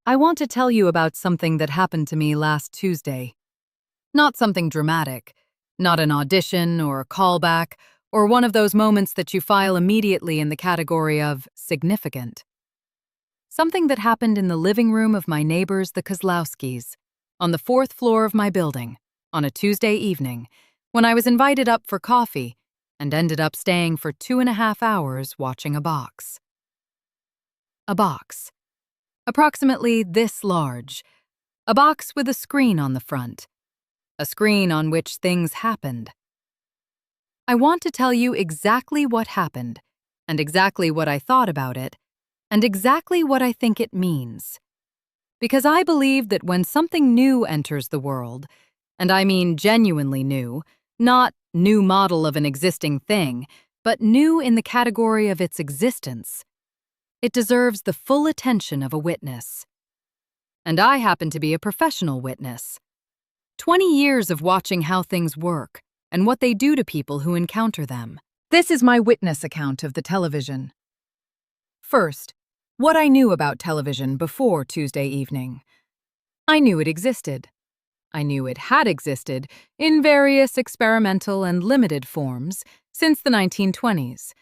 I want to tell you about something that happened to me last Tuesday. Not something dramatic, not an audition or a callback, or one of those moments that you file immediately in the category of significant. Something that happened in the living room of my neighbors, the Kozlowskis, on the 4th floor of my building, on a Tuesday evening, when I was invited up for coffee and ended up staying for 2.5 hours watching a box. A box. Approximately this large. A box with a screen on the front. A screen on which things happened. I want to tell you exactly what happened, and exactly what I thought about it, and exactly what I think it means. Because I believe that when something new enters the world, and I mean genuinely new, not new model of an existing thing, but new in the category of its existence, it deserves the full attention of a witness. And I happen to be a professional witness. 20 years of watching how things work and what they do to people who encounter them. This is my witness account of the television. First, what I knew about television before Tuesday evening. I knew it existed. I knew it had existed in various experimental and limited forms since the 1920s,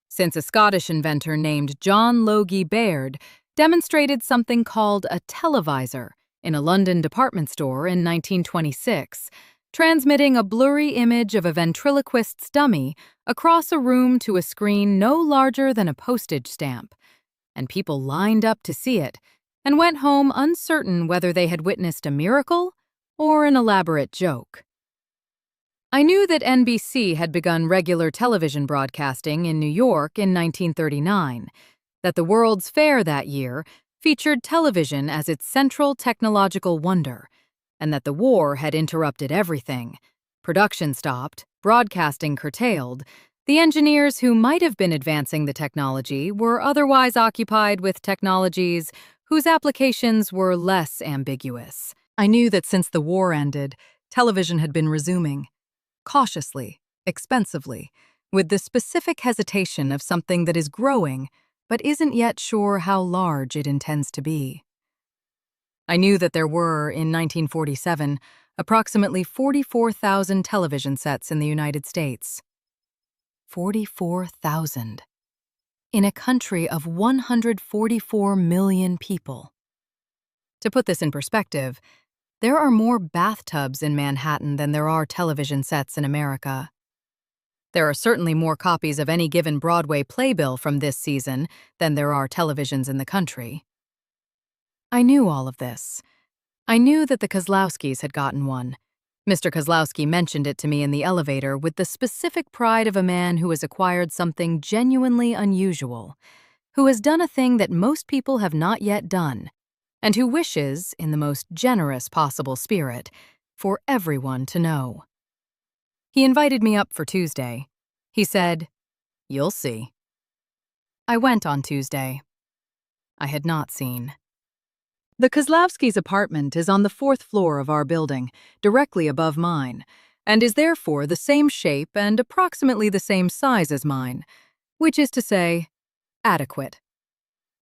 since a Scottish inventor named John Logie Baird demonstrated something called a televisor in a London department store in 1926, transmitting a blurry image of a ventriloquist's dummy across a room to a screen no larger than a postage stamp, and people lined up to see it and went home uncertain whether they had witnessed a miracle or an elaborate joke. I knew that NBC had begun regular television broadcasting in New York in 1939, that the World's Fair that year featured television as its central technological wonder, and that the war had interrupted everything. Production stopped, broadcasting curtailed. The engineers who might have been advancing the technology were otherwise occupied with technologies whose applications were less ambiguous. I knew that since the war ended, television had been resuming. Cautiously, expensively, with the specific hesitation of something that is growing but isn't yet sure how large it intends to be. I knew that there were, in 1947, approximately 44,000 television sets in the United States. 44,000. In a country of 144 million people. To put this in perspective, there are more bathtubs in Manhattan than there are television sets in America. There are certainly more copies of any given Broadway playbill from this season than there are televisions in the country. I knew all of this. I knew that the Kozlowskis had gotten one. Mr. Kozlowski mentioned it to me in the elevator with the specific pride of a man who has acquired something genuinely unusual, who has done a thing that most people have not yet done, and who wishes, in the most generous possible spirit, for everyone to know. He invited me up for Tuesday. He said, "You'll see." I went on Tuesday. I had not seen. The Kozlowskis' apartment is on the 4th floor of our building, directly above mine, and is therefore the same shape and approximately the same size as mine, which is to say, adequate.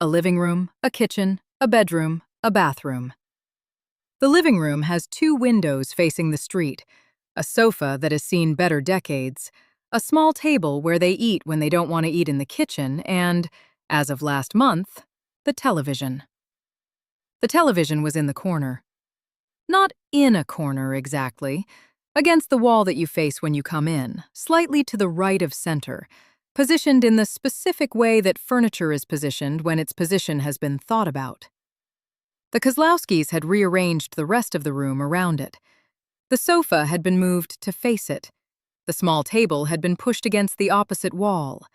A living room, a kitchen, a bedroom, a bathroom. The living room has 2 windows facing the street, a sofa that has seen better decades, a small table where they eat when they don't want to eat in the kitchen, and, as of last month, the television. The television was in the corner. Not in a corner exactly, against the wall that you face when you come in, slightly to the right of center, positioned in the specific way that furniture is positioned when its position has been thought about. The Kozlowskis had rearranged the rest of the room around it. The sofa had been moved to face it. The small table had been pushed against the opposite wall.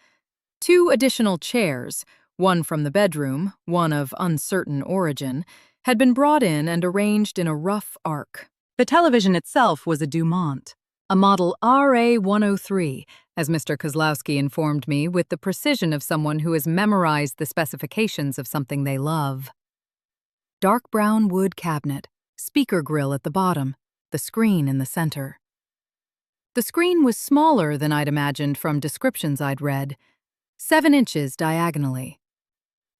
2 additional chairs, one from the bedroom, one of uncertain origin, had been brought in and arranged in a rough arc. The television itself was a Dumont, a Model RA-103, as Mr. Kozlowski informed me with the precision of someone who has memorized the specifications of something they love. Dark brown wood cabinet, speaker grille at the bottom, the screen in the center. The screen was smaller than I'd imagined from descriptions I'd read, 7 inches diagonally.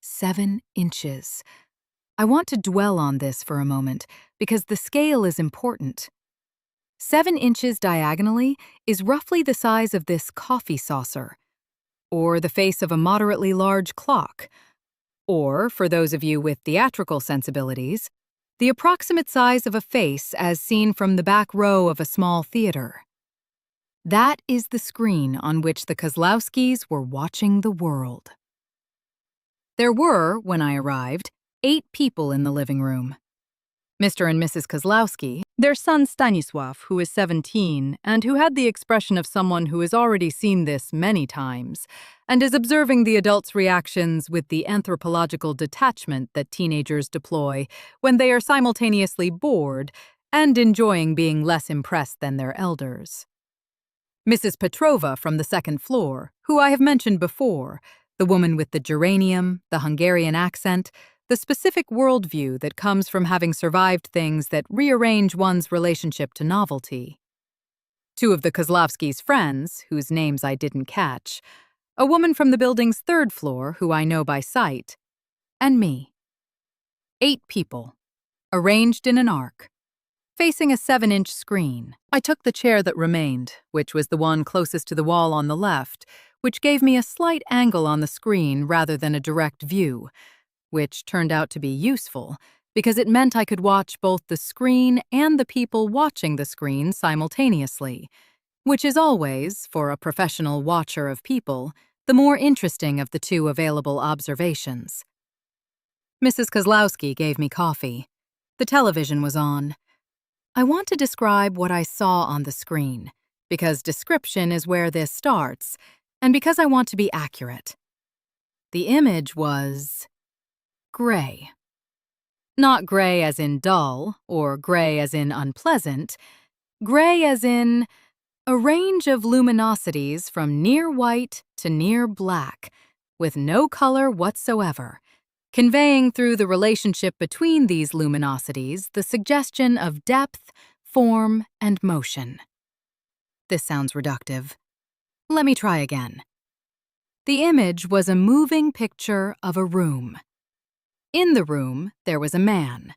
7 inches. I want to dwell on this for a moment because the scale is important. 7 inches diagonally is roughly the size of this coffee saucer, or the face of a moderately large clock, or, for those of you with theatrical sensibilities, the approximate size of a face as seen from the back row of a small theater. That is the screen on which the Kozlowskis were watching the world. There were, when I arrived, 8 people in the living room. Mr. and Mrs. Kozlowski, their son Stanisław, who is 17, and who had the expression of someone who has already seen this many times, and is observing the adults' reactions with the anthropological detachment that teenagers deploy when they are simultaneously bored and enjoying being less impressed than their elders. Mrs. Petrova from the second floor, who I have mentioned before, the woman with the geranium, the Hungarian accent, the specific worldview that comes from having survived things that rearrange one's relationship to novelty. 2 of the Kozlowskis' friends, whose names I didn't catch, a woman from the building's 3rd floor, who I know by sight, and me. 8 people, arranged in an arc, facing a 7-inch screen. I took the chair that remained, which was the one closest to the wall on the left, which gave me a slight angle on the screen rather than a direct view, which turned out to be useful because it meant I could watch both the screen and the people watching the screen simultaneously, which is always, for a professional watcher of people, the more interesting of the 2 available observations. Mrs. Kozlowski gave me coffee. The television was on. I want to describe what I saw on the screen, because description is where this starts, and because I want to be accurate. The image was gray. Not gray as in dull, or gray as in unpleasant. Gray as in a range of luminosities from near white to near black, with no color whatsoever, conveying through the relationship between these luminosities the suggestion of depth, form, and motion. This sounds reductive. Let me try again. The image was a moving picture of a room. In the room, there was a man.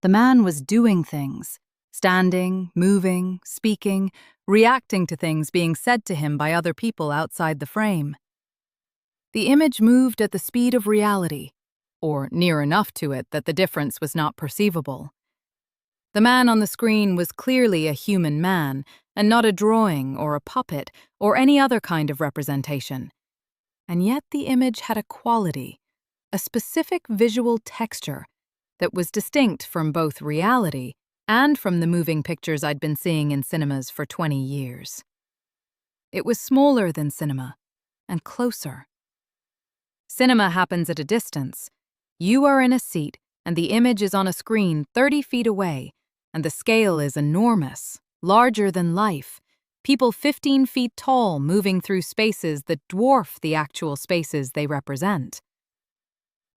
The man was doing things, standing, moving, speaking, reacting to things being said to him by other people outside the frame. The image moved at the speed of reality, or near enough to it that the difference was not perceivable. The man on the screen was clearly a human man, and not a drawing or a puppet or any other kind of representation. And yet the image had a quality, a specific visual texture that was distinct from both reality and from the moving pictures I'd been seeing in cinemas for 20 years. It was smaller than cinema and closer. Cinema happens at a distance. You are in a seat and the image is on a screen 30 feet away, and the scale is enormous, larger than life, people 15 feet tall moving through spaces that dwarf the actual spaces they represent.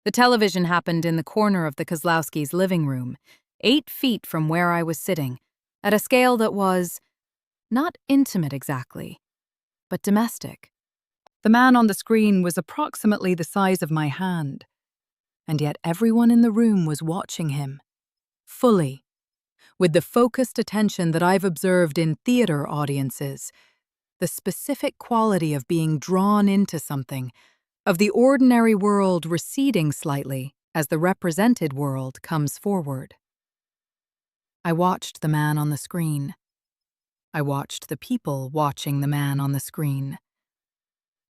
The television happened in the corner of the Kozlowskis' living room, 8 feet from where I was sitting, at a scale that was not intimate exactly, but domestic. The man on the screen was approximately the size of my hand, and yet everyone in the room was watching him, fully, with the focused attention that I've observed in theater audiences, the specific quality of being drawn into something, of the ordinary world receding slightly as the represented world comes forward. I watched the man on the screen. I watched the people watching the man on the screen.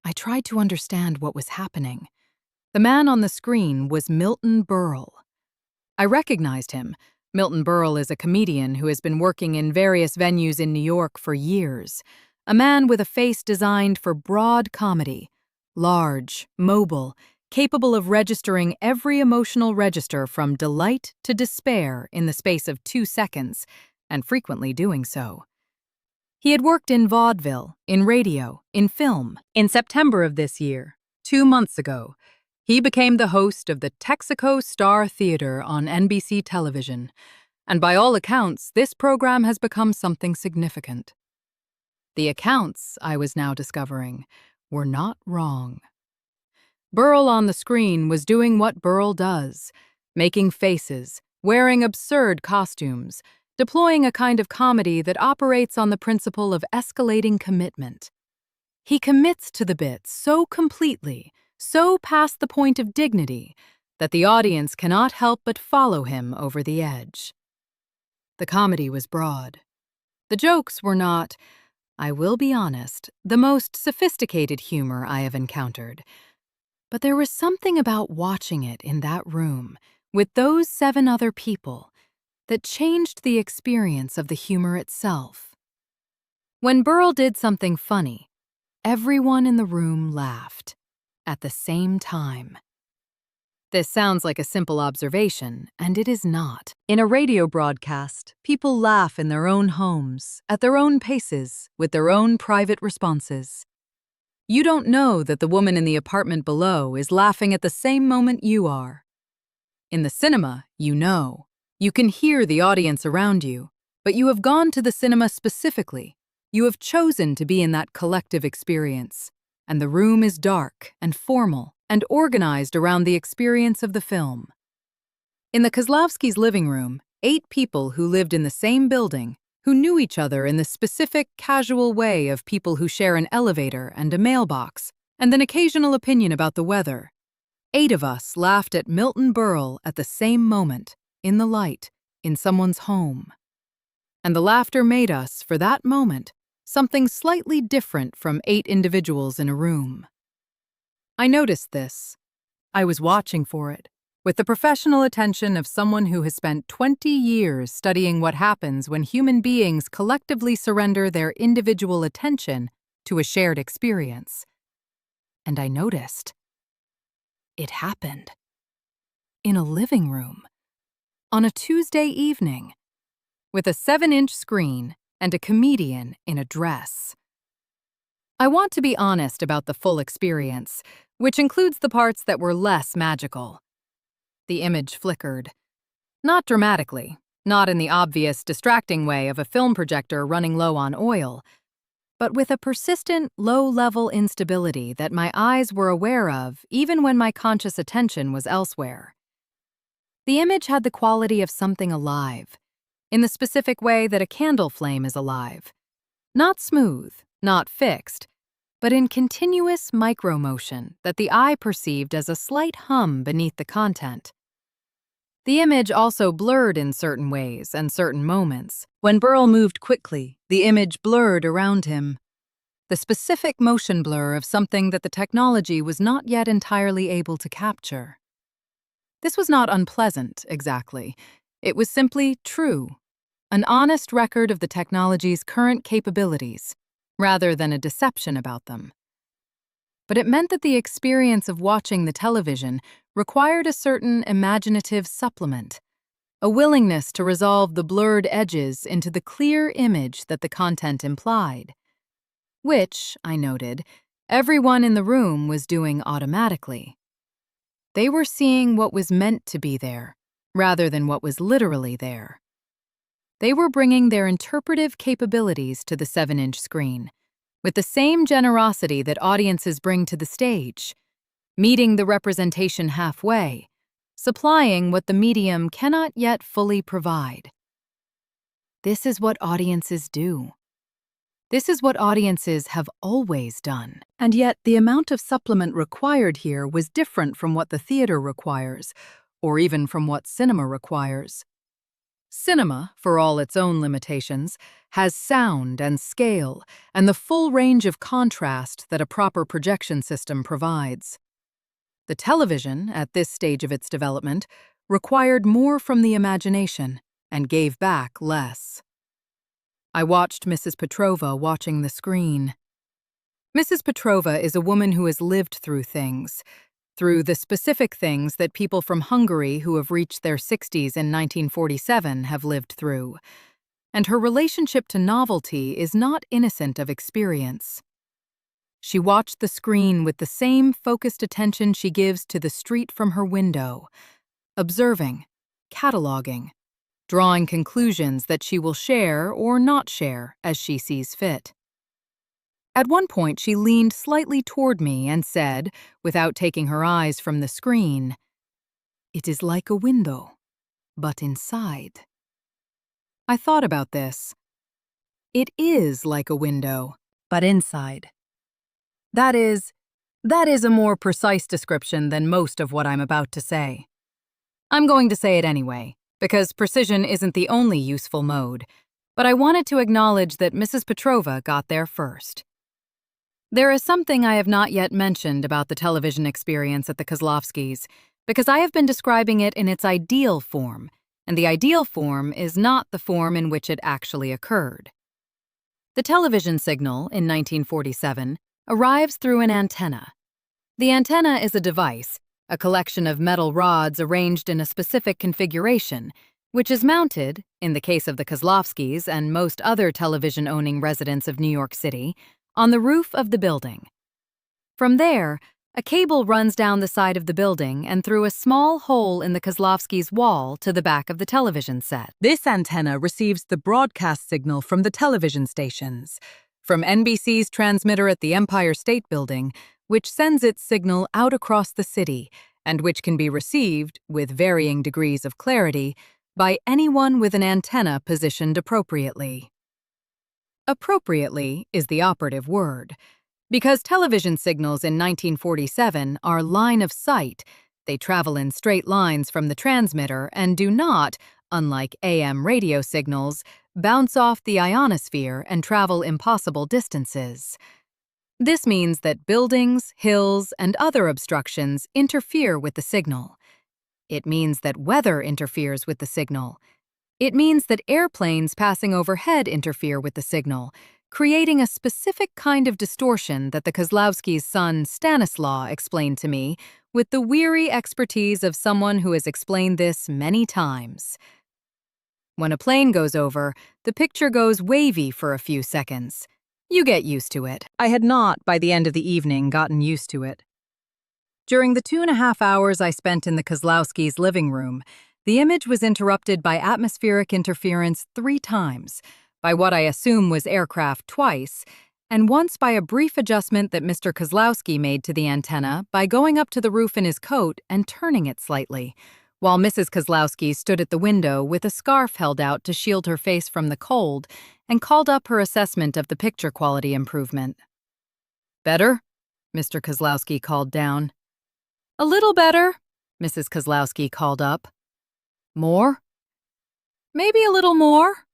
I tried to understand what was happening. The man on the screen was Milton Berle. I recognized him. Milton Berle is a comedian who has been working in various venues in New York for years, a man with a face designed for broad comedy, large, mobile, capable of registering every emotional register from delight to despair in the space of 2 seconds, and frequently doing so. He had worked in vaudeville, in radio, in film. In September of this year, 2 months ago, he became the host of the Texaco Star Theater on NBC television, and by all accounts, this program has become something significant. The accounts, I was now discovering, were not wrong. Berle on the screen was doing what Berle does, making faces, wearing absurd costumes, deploying a kind of comedy that operates on the principle of escalating commitment. He commits to the bit so completely, so past the point of dignity, that the audience cannot help but follow him over the edge. The comedy was broad. The jokes were not, I will be honest, the most sophisticated humor I have encountered. But there was something about watching it in that room, with those 7 other people, that changed the experience of the humor itself. When Burl did something funny, everyone in the room laughed, at the same time. This sounds like a simple observation, and it is not. In a radio broadcast, people laugh in their own homes, at their own paces, with their own private responses. You don't know that the woman in the apartment below is laughing at the same moment you are. In the cinema, you know. You can hear the audience around you, but you have gone to the cinema specifically. You have chosen to be in that collective experience, and the room is dark and formal and organized around the experience of the film. In the Kozlowskis' living room, 8 people who lived in the same building, who knew each other in the specific, casual way of people who share an elevator and a mailbox, and an occasional opinion about the weather. 8 of us laughed at Milton Berle at the same moment, in the light, in someone's home. And the laughter made us, for that moment, something slightly different from 8 individuals in a room. I noticed this. I was watching for it, with the professional attention of someone who has spent 20 years studying what happens when human beings collectively surrender their individual attention to a shared experience. And I noticed. It happened. In a living room. On a Tuesday evening. With a 7-inch screen and a comedian in a dress. I want to be honest about the full experience, which includes the parts that were less magical. The image flickered. Not dramatically, not in the obvious, distracting way of a film projector running low on oil, but with a persistent, low-level instability that my eyes were aware of even when my conscious attention was elsewhere. The image had the quality of something alive, in the specific way that a candle flame is alive. Not smooth, not fixed, but in continuous micromotion that the eye perceived as a slight hum beneath the content. The image also blurred in certain ways and certain moments. When Burl moved quickly, the image blurred around him. The specific motion blur of something that the technology was not yet entirely able to capture. This was not unpleasant, exactly. It was simply true. An honest record of the technology's current capabilities, rather than a deception about them. But it meant that the experience of watching the television required a certain imaginative supplement, a willingness to resolve the blurred edges into the clear image that the content implied, which, I noted, everyone in the room was doing automatically. They were seeing what was meant to be there, rather than what was literally there. They were bringing their interpretive capabilities to the 7-inch screen, with the same generosity that audiences bring to the stage, meeting the representation halfway, supplying what the medium cannot yet fully provide. This is what audiences do. This is what audiences have always done. And yet, the amount of supplement required here was different from what the theater requires, or even from what cinema requires. Cinema, for all its own limitations, has sound and scale and the full range of contrast that a proper projection system provides. The television, at this stage of its development, required more from the imagination and gave back less. I watched Mrs. Petrova watching the screen. Mrs. Petrova is a woman who has lived through things, through the specific things that people from Hungary who have reached their 60s in 1947 have lived through. And her relationship to novelty is not innocent of experience. She watched the screen with the same focused attention she gives to the street from her window, observing, cataloging, drawing conclusions that she will share or not share as she sees fit. At one point, she leaned slightly toward me and said, without taking her eyes from the screen, It is like a window, but inside. I thought about this. It is like a window, but inside. That is a more precise description than most of what I'm about to say. I'm going to say it anyway, because precision isn't the only useful mode, but I wanted to acknowledge that Mrs. Petrova got there first. There is something I have not yet mentioned about the television experience at the Kozlowskis, because I have been describing it in its ideal form, and the ideal form is not the form in which it actually occurred. The television signal, in 1947, arrives through an antenna. The antenna is a device, a collection of metal rods arranged in a specific configuration, which is mounted, in the case of the Kozlowskis and most other television-owning residents of New York City, on the roof of the building. From there, a cable runs down the side of the building and through a small hole in the Kozlowskis' wall to the back of the television set. This antenna receives the broadcast signal from the television stations, from NBC's transmitter at the Empire State Building, which sends its signal out across the city and which can be received, with varying degrees of clarity, by anyone with an antenna positioned appropriately. Appropriately is the operative word. Because television signals in 1947 are line of sight, they travel in straight lines from the transmitter and do not, unlike AM radio signals, bounce off the ionosphere and travel impossible distances. This means that buildings, hills, and other obstructions interfere with the signal. It means that weather interferes with the signal. It means that airplanes passing overhead interfere with the signal, creating a specific kind of distortion that the Kozlowskis' son Stanislaw explained to me with the weary expertise of someone who has explained this many times. When a plane goes over, the picture goes wavy for a few seconds. You get used to it. I had not, by the end of the evening, gotten used to it. During the 2.5 hours I spent in the Kozlowskis' living room, the image was interrupted by atmospheric interference 3 times, by what I assume was aircraft twice, and once by a brief adjustment that Mr. Kozlowski made to the antenna by going up to the roof in his coat and turning it slightly, while Mrs. Kozlowski stood at the window with a scarf held out to shield her face from the cold and called up her assessment of the picture quality improvement. "Better?" Mr. Kozlowski called down. "A little better," Mrs. Kozlowski called up. "More?" "Maybe a little more."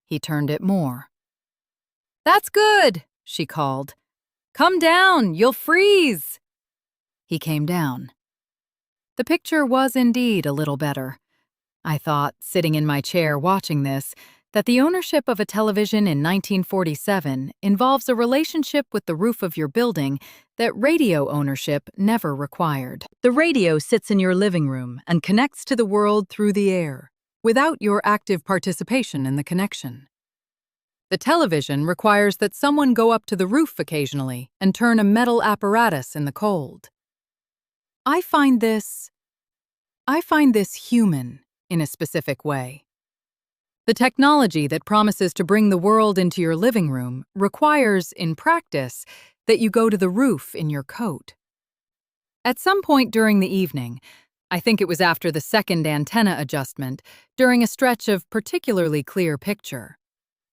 He turned it more. "That's good," she called. "Come down, you'll freeze." He came down. The picture was indeed a little better. I thought, sitting in my chair watching this, that the ownership of a television in 1947 involves a relationship with the roof of your building that radio ownership never required. The radio sits in your living room and connects to the world through the air, without your active participation in the connection. The television requires that someone go up to the roof occasionally and turn a metal apparatus in the cold. I find this human in a specific way. The technology that promises to bring the world into your living room requires, in practice, that you go to the roof in your coat. At some point during the evening, I think it was after the second antenna adjustment, during a stretch of particularly clear picture,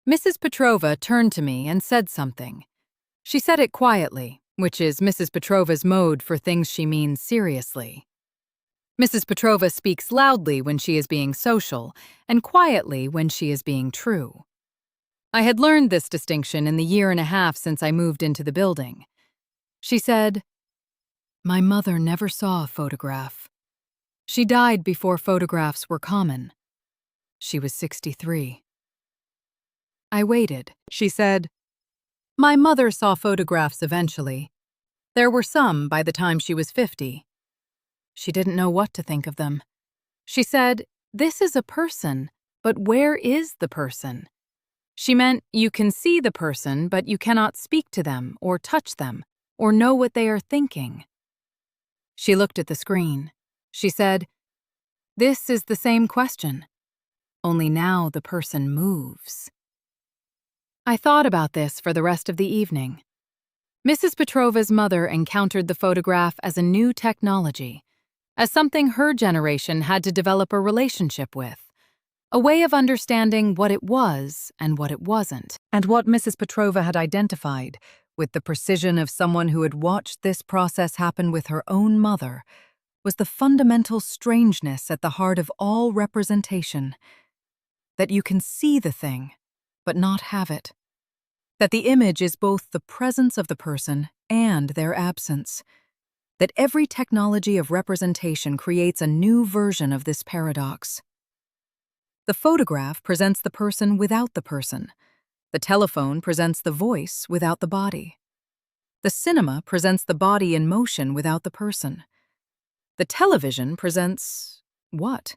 Mrs. Petrova turned to me and said something. She said it quietly, which is Mrs. Petrova's mode for things she means seriously. Mrs. Petrova speaks loudly when she is being social, and quietly when she is being true. I had learned this distinction in the 1.5 years since I moved into the building. She said, "My mother never saw a photograph. She died before photographs were common. She was 63. I waited. She said, "My mother saw photographs eventually. There were some by the time she was 50. She didn't know what to think of them. She said, 'This is a person, but where is the person?' She meant you can see the person, but you cannot speak to them or touch them or know what they are thinking." She looked at the screen. She said, "This is the same question, only now the person moves." I thought about this for the rest of the evening. Mrs. Petrova's mother encountered the photograph as a new technology, as something her generation had to develop a relationship with, a way of understanding what it was and what it wasn't. And what Mrs. Petrova had identified, with the precision of someone who had watched this process happen with her own mother, was the fundamental strangeness at the heart of all representation. That you can see the thing, but not have it. That the image is both the presence of the person and their absence. That every technology of representation creates a new version of this paradox. The photograph presents the person without the person. The telephone presents the voice without the body. The cinema presents the body in motion without the person. The television presents what?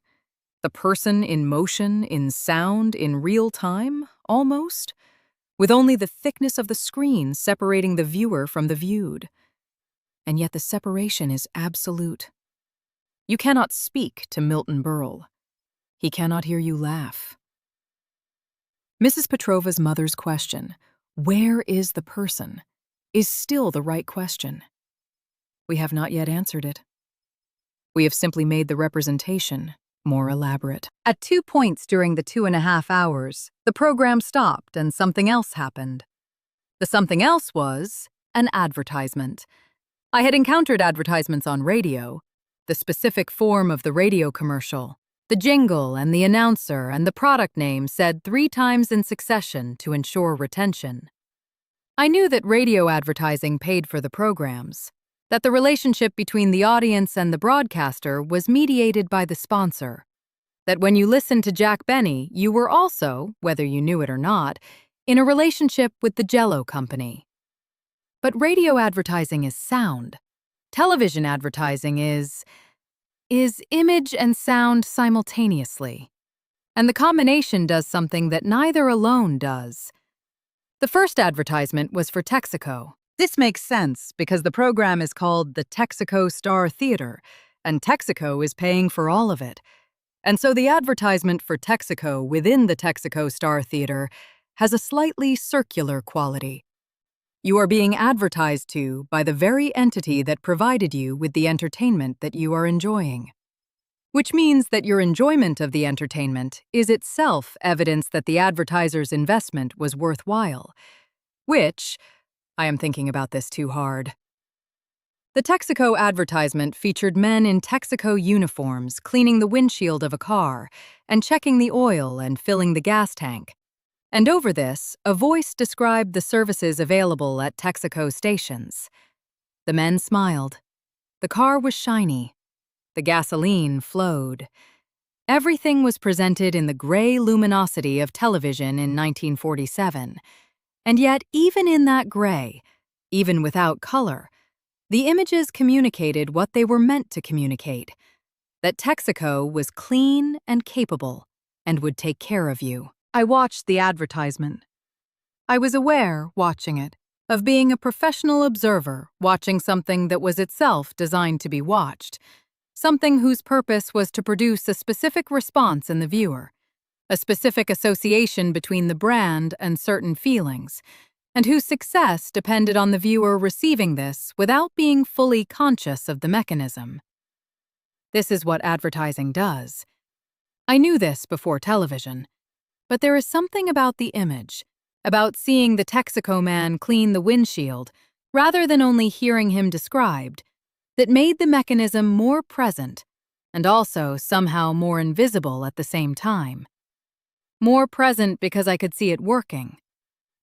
The person in motion, in sound, in real time, almost? With only the thickness of the screen separating the viewer from the viewed. And yet the separation is absolute. You cannot speak to Milton Berle. He cannot hear you laugh. Mrs. Petrova's mother's question, "Where is the person?" is still the right question. We have not yet answered it. We have simply made the representation more elaborate. At 2 points during the 2.5 hours, the program stopped and something else happened. The something else was an advertisement. I had encountered advertisements on radio, the specific form of the radio commercial, the jingle and the announcer and the product name said 3 times in succession to ensure retention. I knew that radio advertising paid for the programs, that the relationship between the audience and the broadcaster was mediated by the sponsor, that when you listened to Jack Benny, you were also, whether you knew it or not, in a relationship with the Jell-O company. But radio advertising is sound. Television advertising is image and sound simultaneously. And the combination does something that neither alone does. The first advertisement was for Texaco. This makes sense because the program is called the Texaco Star Theater, and Texaco is paying for all of it. And so the advertisement for Texaco within the Texaco Star Theater has a slightly circular quality. You are being advertised to by the very entity that provided you with the entertainment that you are enjoying. Which means that your enjoyment of the entertainment is itself evidence that the advertiser's investment was worthwhile, which, I am thinking about this too hard. The Texaco advertisement featured men in Texaco uniforms cleaning the windshield of a car and checking the oil and filling the gas tank. And over this, a voice described the services available at Texaco stations. The men smiled. The car was shiny. The gasoline flowed. Everything was presented in the gray luminosity of television in 1947. And yet, even in that gray, even without color, the images communicated what they were meant to communicate, that Texaco was clean and capable and would take care of you. I watched the advertisement. I was aware, watching it, of being a professional observer watching something that was itself designed to be watched, something whose purpose was to produce a specific response in the viewer, a specific association between the brand and certain feelings, and whose success depended on the viewer receiving this without being fully conscious of the mechanism. This is what advertising does. I knew this before television, but there is something about the image, about seeing the Texaco man clean the windshield, rather than only hearing him described, that made the mechanism more present and also somehow more invisible at the same time. More present because I could see it working.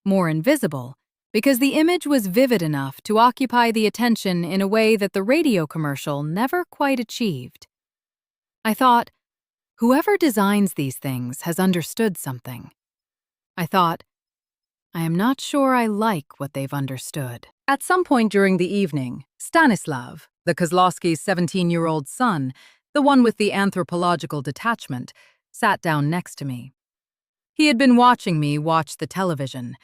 More invisible because the image was vivid enough to occupy the attention in a way that the radio commercial never quite achieved. I thought, whoever designs these things has understood something. I thought, I am not sure I like what they've understood. At some point during the evening, Stanislav, the Kozlowskis' 17-year-old son, the one with the anthropological detachment, sat down next to me. He had been watching me watch the television,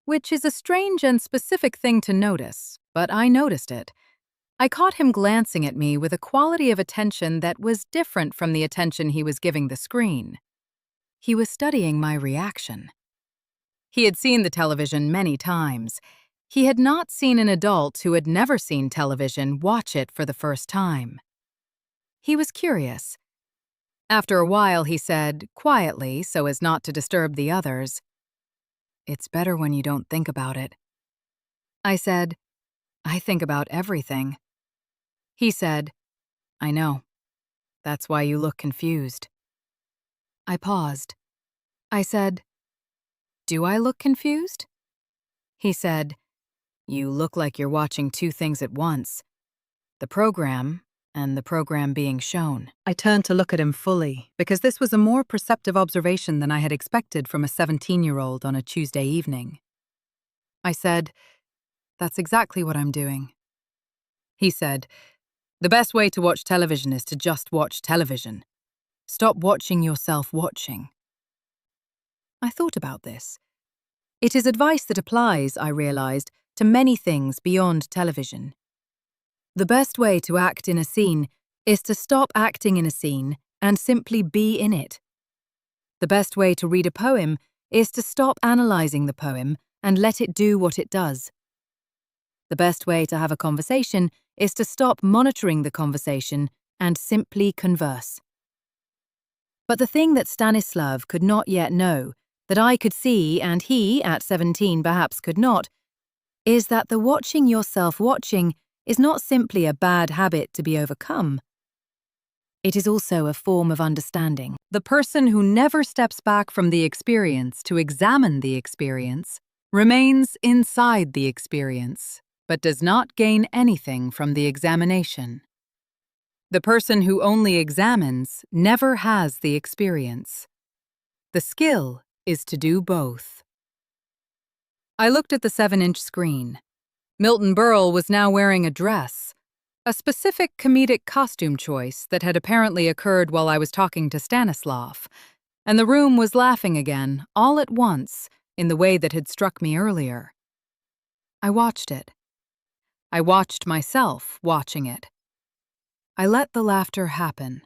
which is a strange and specific thing to notice, but I noticed it. I caught him glancing at me with a quality of attention that was different from the attention he was giving the screen. He was studying my reaction. He had seen the television many times. He had not seen an adult who had never seen television watch it for the first time. He was curious. After a while, he said, quietly, so as not to disturb the others, "It's better when you don't think about it." I said, "I think about everything." He said, "I know. That's why you look confused." I paused. I said, "Do I look confused?" He said, "You look like you're watching two things at once, the program and the program being shown." I turned to look at him fully, because this was a more perceptive observation than I had expected from a 17-year-old on a Tuesday evening. I said, "That's exactly what I'm doing." He said, "The best way to watch television is to just watch television. Stop watching yourself watching." I thought about this. It is advice that applies, I realized, to many things beyond television. The best way to act in a scene is to stop acting in a scene and simply be in it. The best way to read a poem is to stop analyzing the poem and let it do what it does. The best way to have a conversation is to stop monitoring the conversation and simply converse. But the thing that Stanislav could not yet know, that I could see and he, at 17, perhaps could not, is that the watching yourself watching is not simply a bad habit to be overcome. It is also a form of understanding. The person who never steps back from the experience to examine the experience remains inside the experience, but does not gain anything from the examination. The person who only examines never has the experience. The skill is to do both. I looked at the 7-inch screen. Milton Berle was now wearing a dress, a specific comedic costume choice that had apparently occurred while I was talking to Stanislav, and the room was laughing again, all at once, in the way that had struck me earlier. I watched it. I watched myself watching it. I let the laughter happen.